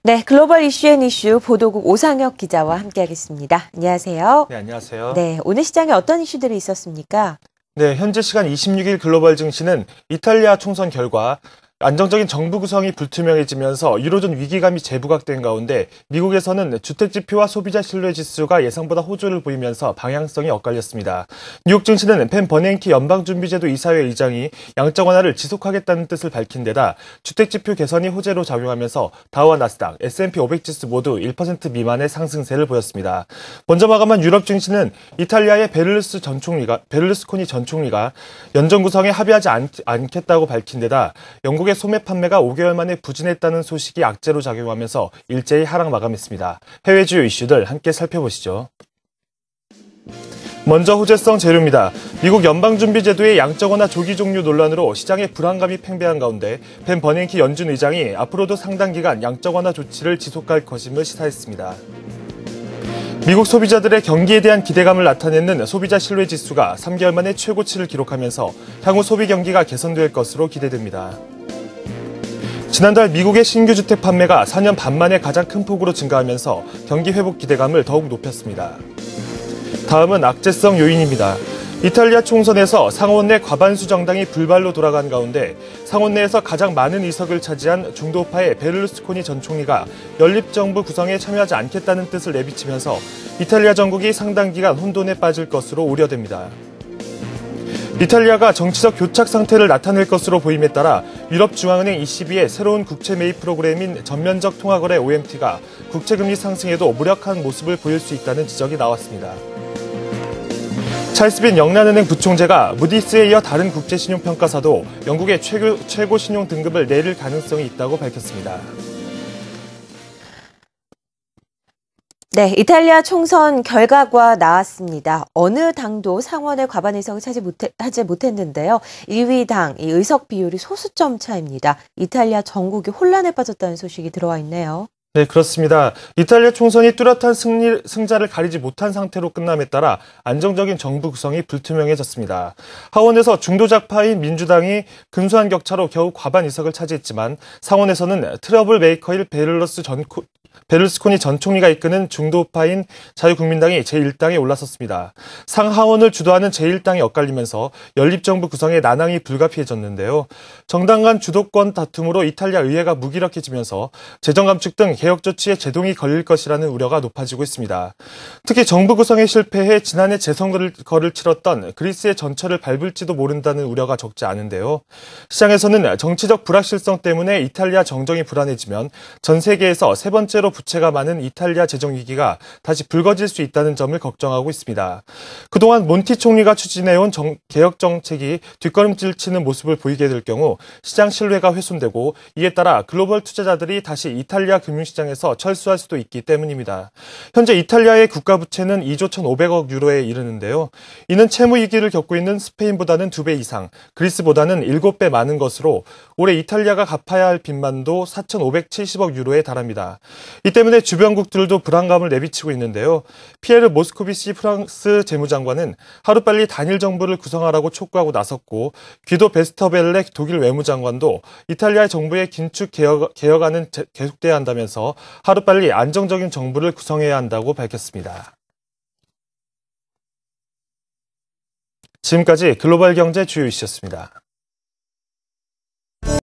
네, 글로벌 이슈앤이슈 보도국 오상혁 기자와 함께하겠습니다. 안녕하세요. 네, 안녕하세요. 네, 오늘 시장에 어떤 이슈들이 있었습니까? 네, 현재 시간 26일 글로벌 증시는 이탈리아 총선 결과 안정적인 정부 구성이 불투명해지면서 유로존 위기감이 재부각된 가운데 미국에서는 주택지표와 소비자 신뢰지수가 예상보다 호조를 보이면서 방향성이 엇갈렸습니다. 뉴욕 증시는 펜 버냉키 연방준비제도 이사회 의장이 양적 완화를 지속하겠다는 뜻을 밝힌 데다 주택지표 개선이 호재로 작용하면서 다우와 나스닥, S&P 500 지수 모두 1% 미만의 상승세를 보였습니다. 먼저 마감한 유럽 증시는 이탈리아의 베를루스코니 전 총리가 연정 구성에 합의하지 않겠다고 밝힌 데다 영국의 소매 판매가 5개월 만에 부진했다는 소식이 악재로 작용하면서 일제히 하락 마감했습니다. 해외 주요 이슈들 함께 살펴보시죠. 먼저 호재성 재료입니다. 미국 연방준비제도의 양적 완화 조기 종료 논란으로 시장의 불안감이 팽배한 가운데 펜 버냉키 연준 의장이 앞으로도 상당 기간 양적 완화 조치를 지속할 것임을 시사했습니다. 미국 소비자들의 경기에 대한 기대감을 나타내는 소비자 신뢰지수가 3개월 만에 최고치를 기록하면서 향후 소비 경기가 개선될 것으로 기대됩니다. 지난달 미국의 신규 주택 판매가 4년 반 만에 가장 큰 폭으로 증가하면서 경기 회복 기대감을 더욱 높였습니다. 다음은 악재성 요인입니다. 이탈리아 총선에서 상원 내 과반수 정당이 불발로 돌아간 가운데 상원 내에서 가장 많은 의석을 차지한 중도파의 베를루스코니 전 총리가 연립정부 구성에 참여하지 않겠다는 뜻을 내비치면서 이탈리아 정국이 상당 기간 혼돈에 빠질 것으로 우려됩니다. 이탈리아가 정치적 교착 상태를 나타낼 것으로 보임에 따라 유럽중앙은행 ECB의 새로운 국채 매입 프로그램인 전면적 통화거래 OMT가 국채금리 상승에도 무력한 모습을 보일 수 있다는 지적이 나왔습니다. 찰스 빈 영란은행 부총재가 무디스에 이어 다른 국제신용평가사도 영국의 최고 신용 등급을 내릴 가능성이 있다고 밝혔습니다. 네, 이탈리아 총선 결과가 나왔습니다. 어느 당도 상원의 과반 의석을 하지 못했는데요. 1위 당 이 의석 비율이 소수점 차입니다. 이탈리아 전국이 혼란에 빠졌다는 소식이 들어와 있네요. 네, 그렇습니다. 이탈리아 총선이 뚜렷한 승자를 가리지 못한 상태로 끝남에 따라 안정적인 정부 구성이 불투명해졌습니다. 하원에서 중도작파인 민주당이 근소한 격차로 겨우 과반 의석을 차지했지만 상원에서는 트러블 메이커일 베를루스코니 전 총리가 이끄는 중도파인 자유국민당이 제1당에 올라섰습니다. 상하원을 주도하는 제1당이 엇갈리면서 연립정부 구성에 난항이 불가피해졌는데요. 정당 간 주도권 다툼으로 이탈리아 의회가 무기력해지면서 재정감축 등 개혁 조치에 제동이 걸릴 것이라는 우려가 높아지고 있습니다. 특히 정부 구성에 실패해 지난해 재선거를 치렀던 그리스의 전철을 밟을지도 모른다는 우려가 적지 않은데요. 시장에서는 정치적 불확실성 때문에 이탈리아 정정이 불안해지면 전 세계에서 세 번째로 부채가 많은 이탈리아 재정 위기가 다시 불거질 수 있다는 점을 걱정하고 있습니다. 그동안 몬티 총리가 추진해온 개혁 정책이 뒷걸음질 치는 모습을 보이게 될 경우 시장 신뢰가 훼손되고 이에 따라 글로벌 투자자들이 다시 이탈리아 금융시장에서 철수할 수도 있기 때문입니다. 현재 이탈리아의 국가 부채는 2조 1,500억 유로에 이르는데요. 이는 채무 위기를 겪고 있는 스페인보다는 2배 이상, 그리스보다는 7배 많은 것으로 올해 이탈리아가 갚아야 할 빚만도 4,570억 유로에 달합니다. 이 때문에 주변국들도 불안감을 내비치고 있는데요. 피에르 모스코비시 프랑스 재무장관은 하루빨리 단일 정부를 구성하라고 촉구하고 나섰고 귀도 베스터벨레 독일 외무장관도 이탈리아 정부의 긴축 개혁안은 계속돼야 한다면서 하루빨리 안정적인 정부를 구성해야 한다고 밝혔습니다. 지금까지 글로벌 경제 주요 이슈였습니다.